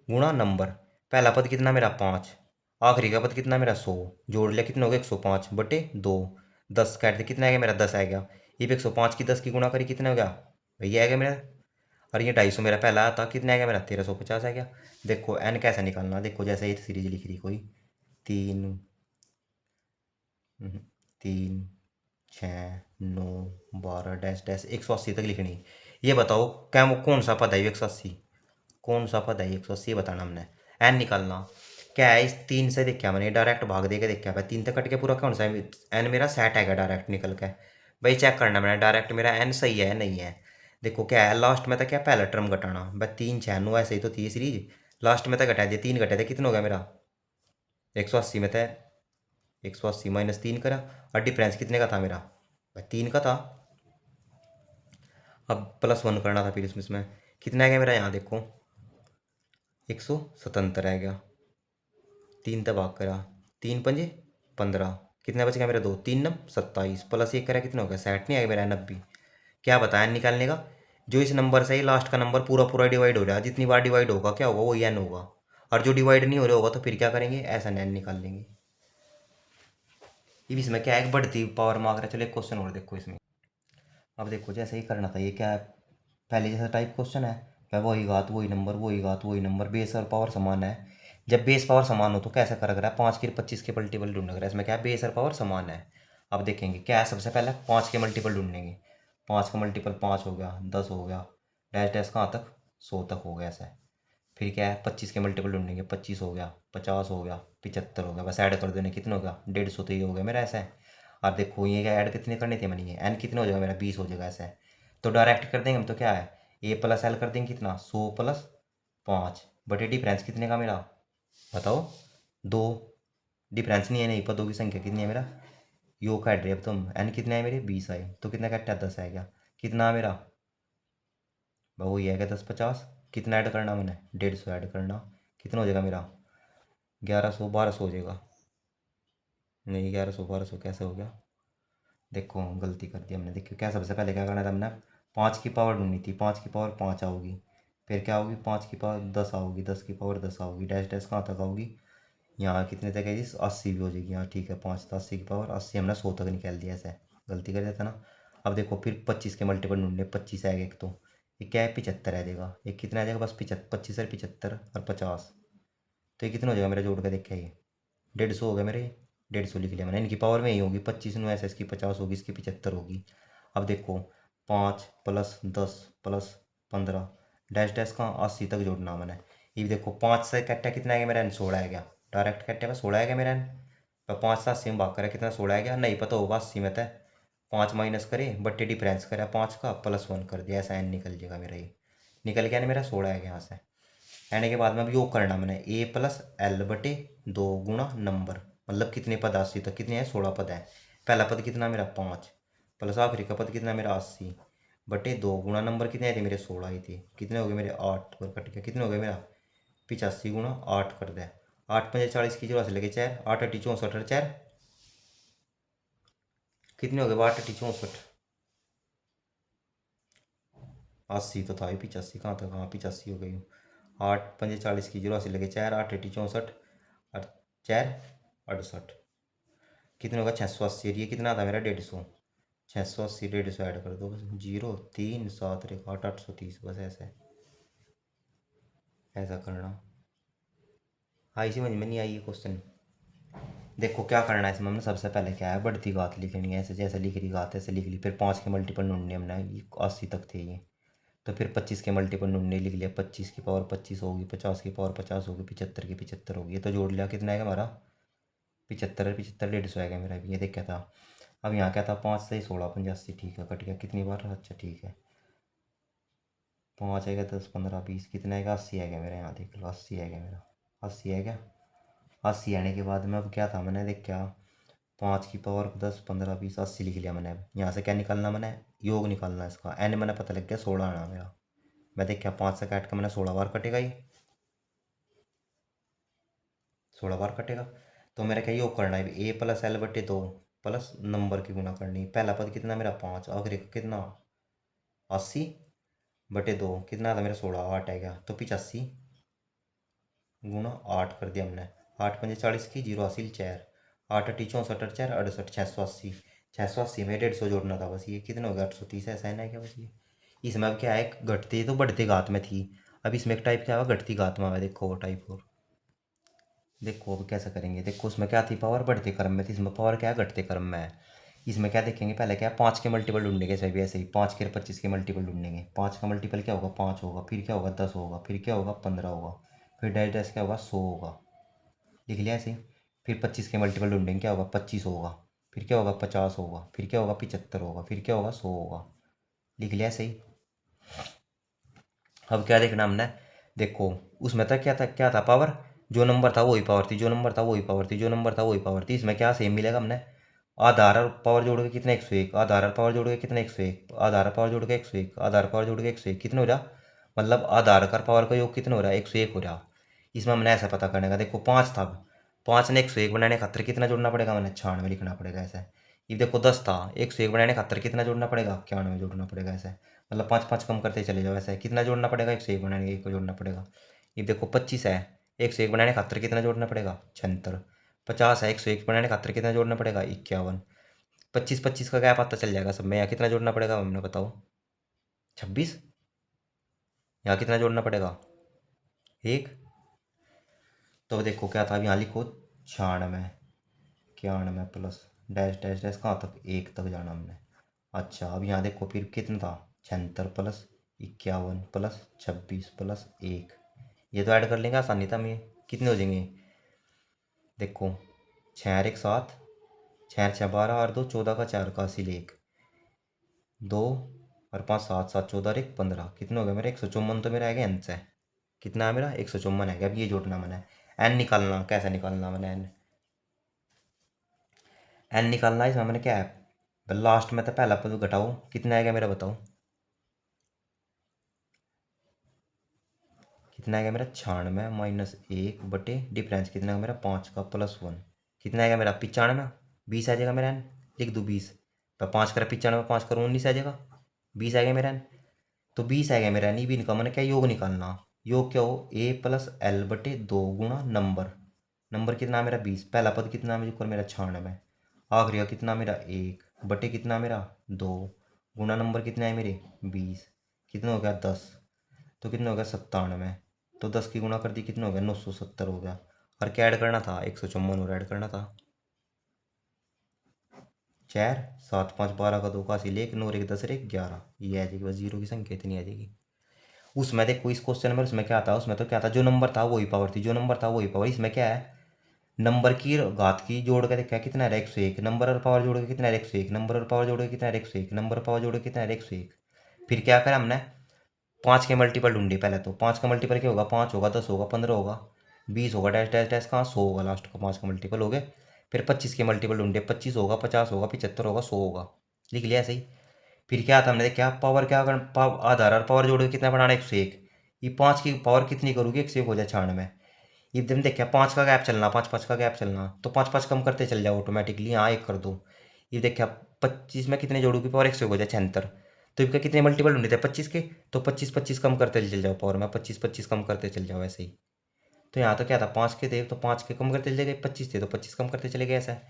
गुणा नंबर। पहला पद कितना मेरा 5, आखिरी का पद कितना मेरा 100, जोड़ लिया कितना हो गया 105 बटे 2, 10 काट दे कितना आएगा मेरा 10 आएगा। ये भी 105 की 10 की गुणा करी कितना हो गया भैया आएगा मेरा। और ये 250 मेरा पहला आता कितना आएगा मेरा 1350 आएगा। देखो एन कैसे निकालना, देखो जैसे ये सीरीज लिख रही कोई 3 3 6 9 12 डैश डैश 180 तक लिखनी। ये बताओ क्या कौन सा पद है 180, कौन सा पद है 180 बताना हमने। एन निकालना क्या है, इस 3 से देखा मैंने डायरेक्ट भाग दे के देखा भाई, 3 तक कट के पूरा कौन सा है, एन मेरा सेट आएगा डायरेक्ट निकल के। भाई चेक करना मैंने डायरेक्ट मेरा एन सही है नहीं है। देखो क्या है लास्ट में था क्या, पहला टर्म घटाना भाई, 3 6 9 ऐसे ही तो थी सीरीज, लास्ट में था घटा दिया, 3 घटा दिया, कितना हो गया मेरा 180 में था, 180 माइनस 3 करा। और डिफरेंस कितने का था मेरा भाई 3 का था। अब +1 करना था फिर इसमें कितना आ गया मेरा, यहाँ देखो 177 आ गया। 3 भाग करा, 3 × 5 = 15, कितना बच गया मेरा 2, 3 × 9 = 27, +1 करा कितना हो गया 60, नहीं आएगा मेरा 90। क्या बताया निकालने का, जो इस नंबर से ही लास्ट का नंबर पूरा पूरा डिवाइड हो रहा है, जितनी बार डिवाइड होगा क्या होगा वो एन होगा। और जो डिवाइड नहीं हो रहा होगा तो फिर क्या करेंगे, ऐसा एन निकाल लेंगे। ये इसमें क्या है, एक बढ़ती पावर मांग रहा है। चलो एक क्वेश्चन और देखो इसमें। अब देखो जैसे ही करना था, ये क्या है पहले जैसा टाइप क्वेश्चन है, क्या वही घात वही नंबर वही घात वही नंबर, बेस और पावर समान है। जब बेस पावर समान हो तो कैसा कर रहा है, 5 के 25 के मल्टीपल ढूंढ रहा है, इसमें क्या है बेस और पावर समान है। अब देखेंगे क्या है, सबसे पहले 5 के मल्टीपल ढूंढेंगे। 5 का मल्टीपल 5 हो गया, 10 हो गया, डैश डैश कहाँ तक 100 तक हो गया ऐसा है। फिर क्या है 25 के मल्टीपल ढूंढेंगे, 25 हो गया, 50 हो गया, 75 हो गया, बस ऐड कर देने कितना हो गया 150, तो ये हो गया मेरा ऐसा है। और देखो ये क्या ऐड कितने करने थे मैंने, ये एन कितने हो जाएगा मेरा 20 हो जाएगा ऐसा है। तो डायरेक्ट कर देंगे हम, तो क्या है ए प्लस एल कर देंगे कितना 100 + 5 बटे डिफरेंस कितने का मेरा बताओ 2, डिफरेंस नहीं है, नहीं पदों की संख्या कितनी है मेरा योग काट रहे अब तुम, एन कितने आए मेरे 20 आए, तो कितना कट्टा 10 आएगा, कितना मेरा वही आएगा 10 50। कितना ऐड करना मैंने 150 ऐड करना, कितना हो जाएगा मेरा 1100 1200 हो जाएगा। नहीं 1100 1200 कैसे हो गया, देखो गलती कर दी हमने। देखो क्या सबसे पहले क्या करना था हमने, 5 की पावर ढूंढनी थी, 5 की पावर 5 आओगी, फिर क्या होगी 5 की पावर 10 आओगी, 10 की पावर 10 आओगी, डैश डैश कहाँ तक आओगी, यहाँ कितने तक है जी 80 भी हो जाएगी यहाँ, ठीक है 5 तो 80 की पावर 80 हमने 100 तक निकाल दिया, ऐसा गलती कर दिया था ना। अब देखो फिर 25 के मल्टीपल ढूंढने, 25 आएगा एक, तो ये क्या है 75 आ जाएगा, एक कितना आ जाएगा बस 75, 25 और 75 और 50, तो ये कितना हो जाएगा मेरा जोड़ का देखा ये 150 हो गया मेरे, 150 लिख लिया मैंने। इनकी पावर में ही होगी 25 नो ऐसे, इसकी 50 होगी, इसकी 75 होगी। अब देखो 5 + 10 + 15 डैश डैश का 80 तक जोड़ना मैंने। ये भी देखो 5 से कट्टा कितना आ गया मेरा, 16 आ गया, डायरेक्ट कट्टे में 16 आ गया मेरा। पर 5 से 80 में भाग करा कितना 16 आ गया, नहीं पता होगा 80 में था, 5 माइनस करे बट्टे डिफरेंस करा 5 का +1 कर दिया, ऐसा एन निकल जाएगा मेरा, ये निकल गया ना मेरा 16 आ गया यहाँ से। एंड के बाद में अब योग करना मैंने a + l/2 गुणा नंबर, मतलब कितने पद 80 तक कितने हैं 16 पद है। पहला पद कितना मेरा 5 प्लस आखिरी का पद कितना मेरा 80/2 गुणा नंबर कितने आए थे मेरे 16 ही थे, कितने हो गए मेरे 8 और कट गया, कितने हो गए मेरा 85 गुणा 8 कर दे, 8 पंजे 40 की जोड़ा से लेके 4 8 अट्ठी 64 और 4 कितने हो गए 8 अट्ठी 64, 80 तो था ही, 85 कहाँ था, कहाँ 85 हो गई। 8 पंजे 40 की जोड़ा से लेके 4 8 अट्ठी 64 और 4 68, कितने होगा 680, ये कितना था मेरा 150, 680 150 ऐड कर दो बस, 0 3 7 1 8 830 बस ऐसे, ऐसा करना। हाँ इसी समझ में नहीं आई ये क्वेश्चन। देखो क्या करना है इसमें, हमने सबसे पहले क्या है बढ़ती घात लिखनी है, ऐसे जैसे लिख रही घात ऐसे लिख ली, फिर 5 के मल्टीपल ढूंढने हमने, ये 80 तक थे ये, तो फिर 25 के मल्टीपल ढूंढने लिख लिया, 25 की पावर 25 होगी, 50 की पावर 50 होगी, 75 की 75 होगी, ये तो जोड़ लिया कितना आएगा हमारा 75 75 150 आएगा मेरा भी, ये देख क्या था। अब यहाँ क्या था 5 से 16 85, ठीक है कट गया, कितनी बार अच्छा ठीक है, 5 आएगा 10 15 20 कितना आएगा 80 आएगा मेरा, यहाँ देख लो 80 आएगा मेरा, 80 आएगा। 80 आने के बाद में अब क्या था मैंने देख क्या, 5 की पावर 10 15 20 80 लिख लिया मैंने। अब यहाँ से क्या निकालना मैंने, योग निकालना है इसका, एन मैंने पता लग गया 16 आना मेरा। मैं देख क्या 5 से काट के मैंने 16 बार कटेगा, ये 16 बार कटेगा। तो मेरा क्या योग करना है a + l/2 प्लस नंबर की गुना करनी, पहला पद कितना मेरा 5, आखिरी का कितना 80/2 कितना था मेरा 16 8 आएगा, तो 85 गुणा 8 कर दिया हमने, 8 पंजे 40 की 0 हासिल 4 8 अट्ठी 64 और 4 68 680, 680 में 150 जोड़ना था बस, ये कितना हो गया 830, ऐसा है ना क्या बस ये। इसमें अब क्या है घटती तो बढ़ती घात में थी, अब इसमें एक टाइप क्या हुआ घटती घात में हुआ, देखो वो टाइप और देखो अब कैसे करेंगे। देखो उसमें क्या थी पावर बढ़ते क्रम में थी, इसमें पावर क्या है घटते क्रम में है। इसमें क्या देखेंगे पहले क्या 5 के मल्टीपल ढूंढेंगे, इसमें भी ऐसे ही 5 के 25 के मल्टीपल ढूंढेंगे, 5 का मल्टीपल क्या होगा 5 होगा, फिर क्या होगा 10 होगा, फिर क्या होगा 15 होगा, फिर डैश डैश क्या होगा 100 होगा, लिख लिया ऐसे ही। फिर 25 के मल्टीपल ढूंढेंगे क्या होगा 25 होगा, फिर क्या होगा 50 होगा, फिर क्या होगा 75 होगा, फिर क्या होगा 100 होगा, लिख लिया ऐसे ही। अब क्या देखना हमने, देखो उसमें था क्या था पावर, जो नंबर था वही पावर थी, जो नंबर था वही पावर थी, जो नंबर था वही पावर थी, इसमें क्या सेम मिलेगा हमने। आधार और पावर जोड़ के कितना 101, आधार और पावर जोड़ के कितना 101, आधार और पावर जोड़ के 101, आधार पावर जोड़ के 101 कितना हो रहा, मतलब आधार का पावर का योग कितना हो रहा है 101 हो रहा। इसमें हमने ऐसा पता करने का, देखो 5 था, 5 ने 101 बनाने खातर कितना जोड़ना पड़ेगा, मैंने 96 लिखना पड़ेगा ऐसा। ये देखो 10 था, 101 बनाने खातर कितना जोड़ना पड़ेगा 91 जोड़ना पड़ेगा ऐसा, मतलब 5 5 कम करते चले जाओ ऐसा है, कितना जोड़ना पड़ेगा 101 बनाने के 1 को जोड़ना पड़ेगा। ये देखो 25 है, 101 बनाने खातर कितना जोड़ना पड़ेगा 76, 50 है 101 बनाने खातर कितना जोड़ना पड़ेगा 51, 25 25 का क्या पता चल जाएगा सब में, यहाँ कितना जोड़ना पड़ेगा हमने बताओ 26, यहाँ कितना जोड़ना पड़ेगा 1। तो देखो क्या था, अब यहाँ लिखो 96 91 प्लस डैश डैश डैश कहाँ तक 1 तक जाना हमने। अच्छा अब यहाँ देखो फिर कितना था 76 प्लस 51 प्लस 26 प्लस 1, ये तो ऐड कर लेंगे आसानी था, हम ये कितने हो जाएंगे देखो 6 और 1 7, 6 6 12 और 2 14 का 4 का हासिल 1, 2 और 5 7 7 14 और 1 15, कितने हो गया मेरा 154, तो मेरा आ गया एन से, कितना है मेरा 154 है। अब ये जोड़ना मैंने, एन निकालना कैसे निकालना मैंने, एन एन निकालना है, इसमें मैंने क्या है लास्ट में तो पहला पद घटाओ, कितना आएगा मेरा बताओ, कितना आएगा मेरा 96 माइनस 1 बटे डिफरेंस कितना है मेरा 5 का प्लस 1, कितना आएगा मेरा 95, 20 आ जाएगा मेरा एन, लिख दूँ 20, तो 5 करा 95, 5 करो 19 आ जाएगा, 20 आ गया मेरा एन। तो 20 आ गया मेरा एन, इनका मैंने क्या योग निकालना, योग क्या हो ए प्लस एल बटे 2 गुणा नंबर, नंबर कितना मेरा 20, पहला पद कितना मेरे को मेरा 96, आखिरी का कितना मेरा 1 बटे कितना मेरा 2 गुणा नंबर कितना है मेरे 20, कितना हो गया 10, तो कितना हो गया 97, तो 10 की गुणा कर दी कितना हो गया 970 हो गया, और क्या ऐड करना था 154 और ऐड करना था, 4 7 5 12 का 2 का हासिल 1 9 1 10 1 11, ये आ जाएगी बस, जीरो की संख्या इतनी आ जाएगी। उसमें देखो इस क्वेश्चन में उसमें क्या था, उसमें तो क्या था जो नंबर था वही पावर थी, जो नंबर था वही पावर, इसमें क्या है नंबर की घात की जोड़ के देखा कितना है 101, नंबर और पावर जोड़ के कितना है 101, नंबर और पावर जोड़ के कितना है 101, नंबर और पावर जोड़ के कितना है 101, फिर क्या करा हमने 5 के मल्टीपल ढूंढे, पहले तो 5 का मल्टीपल क्या होगा, 5 होगा 10 होगा 15 होगा 20 होगा डैश डैश डैश कहाँ 100 होगा, लास्ट का 5 का मल्टीपल हो गया, फिर 25 के मल्टीपल ढूंढे, 25 होगा 50 होगा 75 होगा 100 होगा, लिख लिया ऐसे ही। फिर क्या था हमने क्या पावर क्या आधार और पावर जोड़ के कितना बनाना 101, ये 5 की पावर कितनी करोगे 101 हो जाए 96, ये दिन देखिए 5 का गैप चलना, 5 5 का गैप चलना, तो 5 5 कम करते चल जाओ ऑटोमेटिकली, यहाँ एक कर दो, ये देखिए 25 में कितने जोड़ोगे पावर 101 हो जाए 76, तो इनका कितने मल्टीपल ढूंढे थे 25 के, तो 25 25 कम करते चल जाओ पावर में, 25 25 कम करते चल जाओ ऐसे ही। तो यहाँ तो क्या था 5 के थे तो 5 के कम करते चले गए, 25 थे तो 25 कम करते चले गए ऐसा है।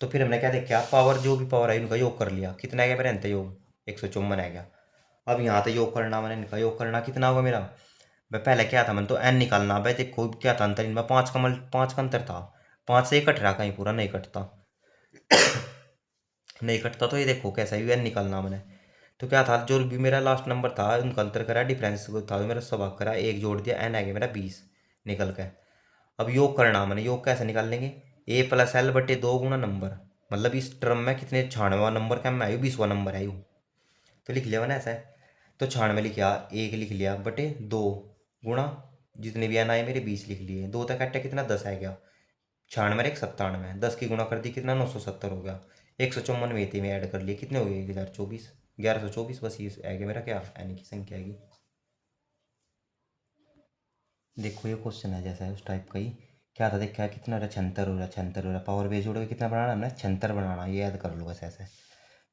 तो फिर हमने क्या देखा पावर जो भी पावर है इनका योग कर लिया, कितना आ गया मेरा इनका योग 154 आ गया। अब यहाँ तो योग करना, मैंने इनका योग करना कितना होगा मेरा, भाई पहले क्या था मैंने तो एन निकालना, भाई देखो क्या था अंतर इनमें 5 का अंतर था, 5 से ही कट रहा कहीं पूरा नहीं कटता, नहीं कटता, तो ये देखो कैसा ही एन निकालना मैंने, तो क्या था जो भी मेरा लास्ट नंबर था उनका अंतर करा डिफरेंस था मेरा सब करा, एक जोड़ दिया एन आ गया मेरा 20 निकल के। अब योग करना मैंने, योग कैसे निकाल लेंगे, ए प्लस एल बटे 2 गुणा नंबर, मतलब इस टर्म में कितने 96वां नंबर क्या मैं आयु 20वां नंबर आयु, तो लिख लिया मैंने ऐसा है, तो 96 लिख लिया, एक लिख लिया बटे 2 गुणा जितने भी एन आए मेरे 20 लिख लिए, दो तक कट्टा कितना 10 आ गया, 96 एक 97, 10 की गुणा कर दी कितना 970 हो गया, 154 में ऐड कर लिए कितने हो गए 1024, 1124, बस ये आ गया मेरा क्या एन की संख्या आएगी। देखो ये क्वेश्चन है जैसा है उस टाइप का ही, क्या था देखा कितना हो रहा 76 हो रहा 76 हो रहा, पावर बेस जोड़ के कितना बनाना हमने 76 बनाना, ये याद कर लो बस ऐसे।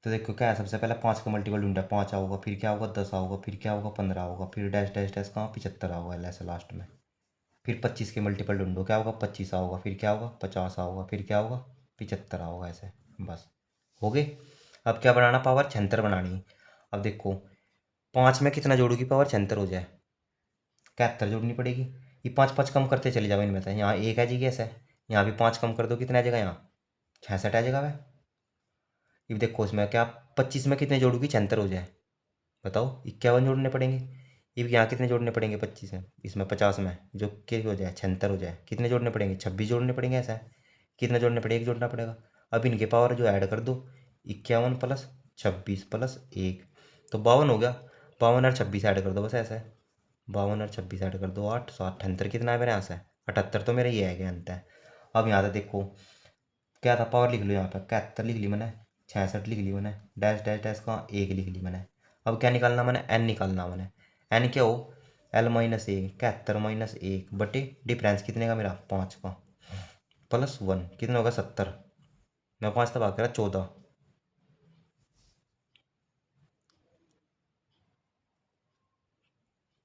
तो देखो क्या है सबसे पहले 5 का मल्टीपल ढूंढा, 5 आओगा फिर क्या होगा 10 आओगा फिर क्या होगा 15 होगा फिर डैश डैश डैश कहाँ 75 आओगा ऐसे लास्ट में, फिर 25 के मल्टीपल ढूंढो क्या होगा 25 आओगा फिर क्या होगा 50 आओगा फिर क्या होगा 75 आओगा ऐसे, बस हो गए। अब क्या बनाना पावर 76 बनानी, अब देखो 5 में कितना जोड़ोगी पावर 76 हो जाए 71 जोड़नी पड़ेगी, ये 5 5 कम करते चले जाओ इनमें से, यहाँ एक आ जाएगी ऐसा, यहाँ भी 5 कम कर दो कितना आ जाएगा यहाँ 66 आ जाएगा वह। ये देखो इसमें क्या 25 में कितने जोड़ोगी 76 हो जाए, बताओ 51 जोड़ने पड़ेंगे, ये भी यहाँ कितने जोड़ने पड़ेंगे 25 में, इसमें 50 में जो के हो जाए 76 हो जाए कितने जोड़ने पड़ेंगे 26 जोड़ने पड़ेंगे ऐसा है, कितना जोड़ने पड़ेगा एक जोड़ना पड़ेगा। अब इनके पावर जो ऐड कर दो 51 प्लस 26 प्लस 1, तो 52 हो गया, 52 और 26 ऐड कर दो बस ऐसा है, 52 और 26 ऐड कर दो 8 100 78 कितना है मेरे यहाँ से 78, तो मेरा ये है गया अंत है। अब यहाँ से देखो क्या था पावर लिख लो यहाँ पर 71 लिख ली मैंने, 66 लिख ली मैंने, डैश डैश डैश का एक लिख ली मैंने। अब क्या निकालना मैंने एन निकालना मैंने, एन क्या हो एल माइनस 1 71 माइनस 1 बटे डिफरेंस कितने का मेरा 5 का प्लस 1 कितना होगा 70, मैं 5 तक भाग करा 14,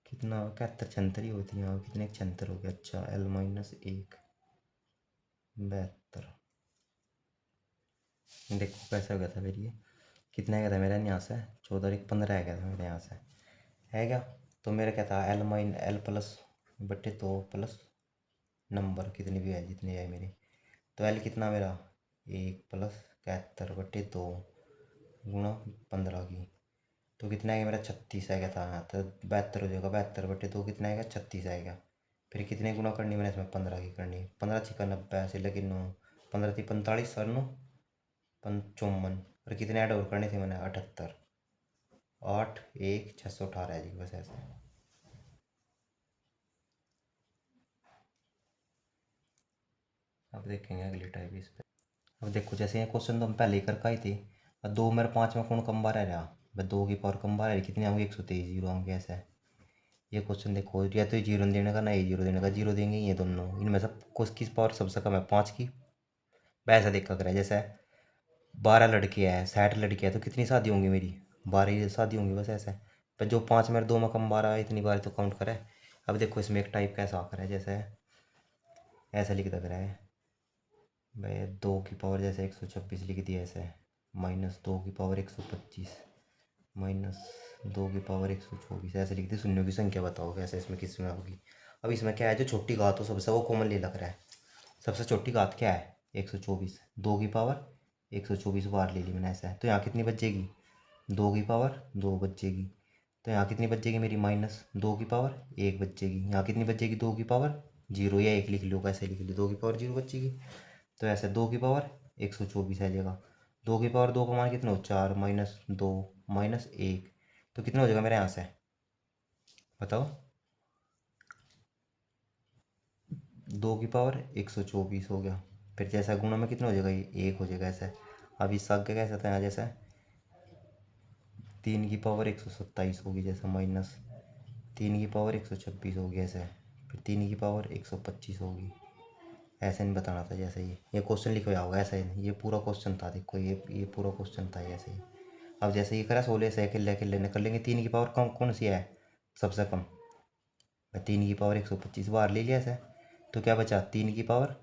कितना 71 76 ही होती है कितने 76 हो गया, अच्छा एल माइनस 1 72, देखो कैसे हो गया था फिर ये कितना आ गया था मेरा यहाँ से 14 एक 15 आ गया था मेरे यहाँ से है क्या। तो मेरा क्या था एल माइन एल प्लस बटे 2 प्लस नंबर कितने भी है जितने है मेरे, तो एल कितना मेरा 1 प्लस 71 बटे 2 गुणा 15 की, तो कितना आएगा मेरा 36 आएगा था, हाँ तो 72 हो जाएगा, 72 बटे 2 कितना आएगा 36 आएगा। फिर कितने गुना करनी मैंने इसमें 15 की करनी, 15 छिका 90 ऐसे लेकिन 9 15 थी 45 और 9 55, और कितने ऐड और करने थे मैंने 78, 8 1 618 है जी बस ऐसे। अब देखेंगे अगली टाइप इस पे। अब देखो जैसे ये क्वेश्चन तो हम पहले ही करके आए थे। अब 2 मेरे 5 में कौन कम बार रहा, भाई 2 की पावर कम बार है, कितने होंगे 123 जीरो होंगे ऐसा है। ये क्वेश्चन देखो, या तो जीरो देने का ना ये जीरो देने का, जीरो देंगे ये दोनों, इनमें सब किस पावर सबसे कम है 5 की। वैसा देखा करें जैसे 12 लड़के हैं 60 लड़के हैं तो कितनी शादी होंगी मेरी, 12 ही शादी होंगी बस ऐसा है। पर जो 5 मेरे 2 में कम 12 है इतनी बार तो काउंट करें। अब देखो इसमें एक टाइप कैसा आकर है, जैसे ऐसा लिख रहा है भाई 2 की पावर जैसे 126 लिख दिया ऐसे, माइनस 2 की पावर 125 माइनस 2 की पावर 124 ऐसे लिख दी। शून्यों की संख्या बताओ कैसे इसमें किस में होगी। अब इसमें क्या है, जो छोटी घात हो सबसे वो कॉमन ले लग रहा है। सबसे छोटी घात क्या है 124, 2 की पावर 124 बार ले ली मैंने ऐसा है। तो यहाँ कितनी बचेगी 2 की पावर 2 बचेगी। तो यहाँ कितनी बचेगी मेरी माइनस 2 की पावर 1 बचेगी। यहाँ कितनी बचेगी 2 की पावर 0 या 1 लिख लो, कैसे लिख लो 2 की पावर 0 बचेगी। तो ऐसे 2 की पावर 124 आ जाएगा। 2 की पावर 2 का मान कितना हो 4 माइनस 2 माइनस 1, तो कितना हो जाएगा मेरे यहाँ से बताओ। 2 की पावर 124 हो गया। फिर जैसा गुणा में कितना हो जाएगा ये 1 हो जाएगा ऐसा। अब इस आगे कैसा था यहाँ जैसा 3 की पावर 127 होगी जैसे, माइनस 3 की पावर 126 होगी ऐसे। फिर 3 की पावर 125 होगी। ऐसे नहीं बताना था जैसे ये क्वेश्चन लिखा होगा ऐसा ही, ये पूरा क्वेश्चन था देखो, ये पूरा क्वेश्चन था ऐसे ही। अब जैसे ये करा 16 से अकेले अकेले निकल लेंगे। 3 की पावर कम कौन सी है सबसे कम, 3 की पावर 125 बाहर ले लिया ऐसे। तो क्या बचा 3 की पावर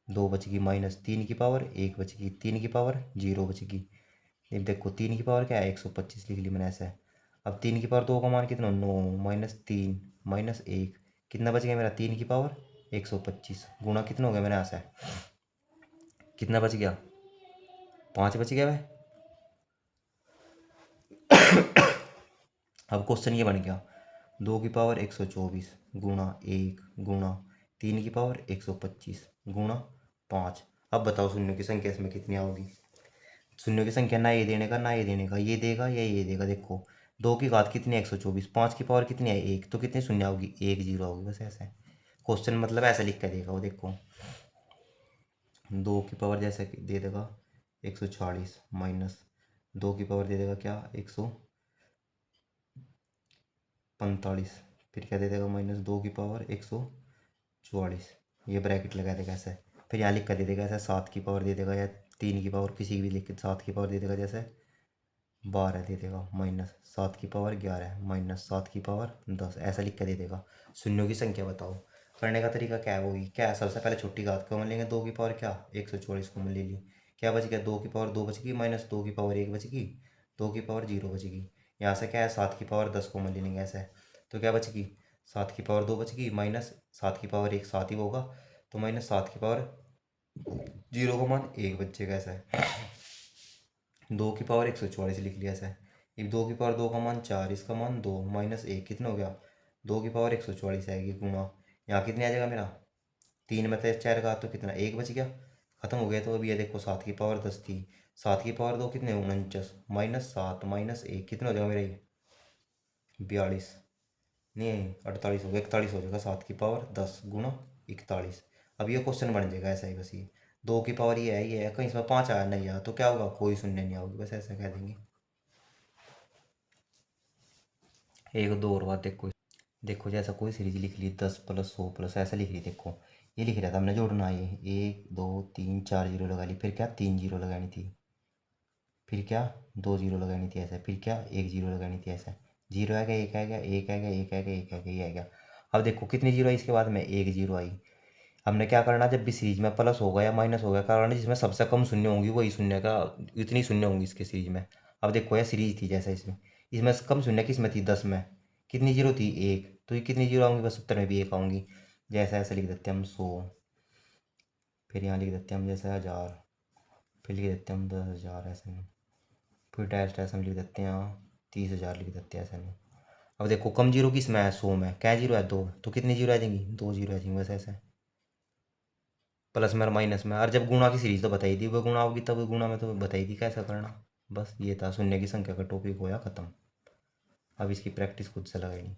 2 बचेगी माइनस 3 की पावर 1 बचेगी, 3 की पावर 0 बचेगी। अब देखो 3 की पावर क्या है 125 लिख ली मैंने ऐसे। अब 3 की पावर 2 का मान कितना 9 माइनस 3 माइनस 1, कितना बच गया मेरा 3 की पावर 125 गुणा कितना हो गया मेरे यहाँ से, कितना बच गया 5 बच गया भाई। अब क्वेश्चन ये बन गया 2 की पावर 124 गुणा 1 गुणा 3 की पावर 125 गुणा 5। अब बताओ शून्यों की संख्या इसमें कितनी आओगी। शून्यों की संख्या ना ये देने का ना ये देने का, ये देगा या ये देगा। देखो 2 की घात कितनी है 124, 5 की पावर कितनी है 1, तो कितनी शून्य होगी 1 जीरो होगी बस ऐसे। क्वेश्चन मतलब ऐसा लिख कर देगा वो देखो। 2 की पावर जैसे कि दे देगा 140 माइनस 2 की पावर दे देगा क्या 145, फिर क्या दे देगा माइनस 2 की पावर 144, ये ब्रैकेट लगा देगा ऐसे। फिर यहाँ लिख कर दे देगा ऐसा 7 की पावर दे देगा, या 3 की पावर किसी भी लिख के 7 की पावर दे देगा जैसे 12 दे देगा, माइनस 7 की पावर 11 माइनस 7 की पावर 10 ऐसा लिख कर दे देगा। शून्यों की संख्या बताओ। करने का तरीका क्या है वही क्या है, सबसे पहले छोटी घात कॉमन लेंगे, 2 की पावर क्या 144 कॉमन ले ली, क्या बच गया 2 की पावर 2 बचेगी माइनस 2 की पावर 1 बचेगी, 2 की पावर 0 बचेगी। यहाँ से क्या है 7 की पावर 10 कॉमन ले लेंगे ऐसा है। तो क्या बचेगी 7 की पावर 2 बचेगी माइनस 7 की पावर 1 7 ही होगा, तो माइनस 7 की पावर 0 का मान 1 बचेगा ऐसा है। 2 की पावर 144 लिख लिया ऐसा है। अब 2 की पावर 2 का मान 4, इसका मान 2 माइनस 1 कितना हो गया 2 की पावर 144 आएगी गुणा, यहाँ कितने आ जाएगा मेरा 3 में से 4 का तो कितना 1 बच गया, खत्म हो गया। तो अभी ये देखो 7 की पावर 10 थी, 7 की पावर 2 कितने 49 माइनस 7 माइनस 1 कितना हो जाएगा मेरा ये 42, नहीं 48 हो गया 41 हो जाएगा। 7 की पावर 10 गुणा 41। अब ये क्वेश्चन बन जाएगा ऐसा ही बस, ये 2 की पावर ये है कहीं इसमें 5 आया नहीं आया तो क्या होगा कोई शून्य नहीं आओगी बस ऐसा कह देंगे। एक दो और बात देखो, देखो जैसा कोई सीरीज लिख ली 10 प्लस 100 प्लस ऐसा लिख ली। देखो ये लिख रहा था हमने जोड़ना, ये 1 2 3 4 जीरो लगा ली, फिर क्या 3 जीरो लगानी थी, फिर क्या 2 जीरो लगानी थी ऐसा, फिर क्या 1 जीरो लगानी थी ऐसा। जीरो आएगा एक आएगा एक आएगा एक आएगा एक आएगा ये आएगा। अब देखो कितनी जीरो आई इसके बाद में 1 जीरो आई। हमने क्या करना जब भी सीरीज में प्लस होगा या माइनस होगा कारण जिसमें सबसे कम शून्य होंगी वही शून्य का इतनी शून्य होंगी इसके सीरीज में। अब देखो यह सीरीज थी जैसा इसमें, इसमें कम शून्य किस में थी 10 में, कितनी जीरो थी 1, तो ये कितनी जीरो आऊँगी बस 70 में भी 1 आऊँगी। जैसा ऐसा लिख देते हैं हम 100, फिर यहाँ लिख देते हैं हम जैसे 1000, फिर लिख देते हैं हम 10,000 ऐसे में, फिर डैश डैश हम लिख देते हैं 30,000 लिख देते हैं ऐसे में। अब देखो कम जीरो किस में है 100 में, क्या जीरो है 2, तो कितनी जीरो आ जाएंगी 2 जीरो आ जाएंगी बस ऐसे। प्लस में और माइनस में, और जब गुणा की सीरीज तो बताई थी, वो गुणा होगी तब गुणा में तो बताई थी कैसा करना। बस ये था शून्य की संख्या का टॉपिक, होया ख़त्म। अब इसकी प्रैक्टिस खुद से लगाई।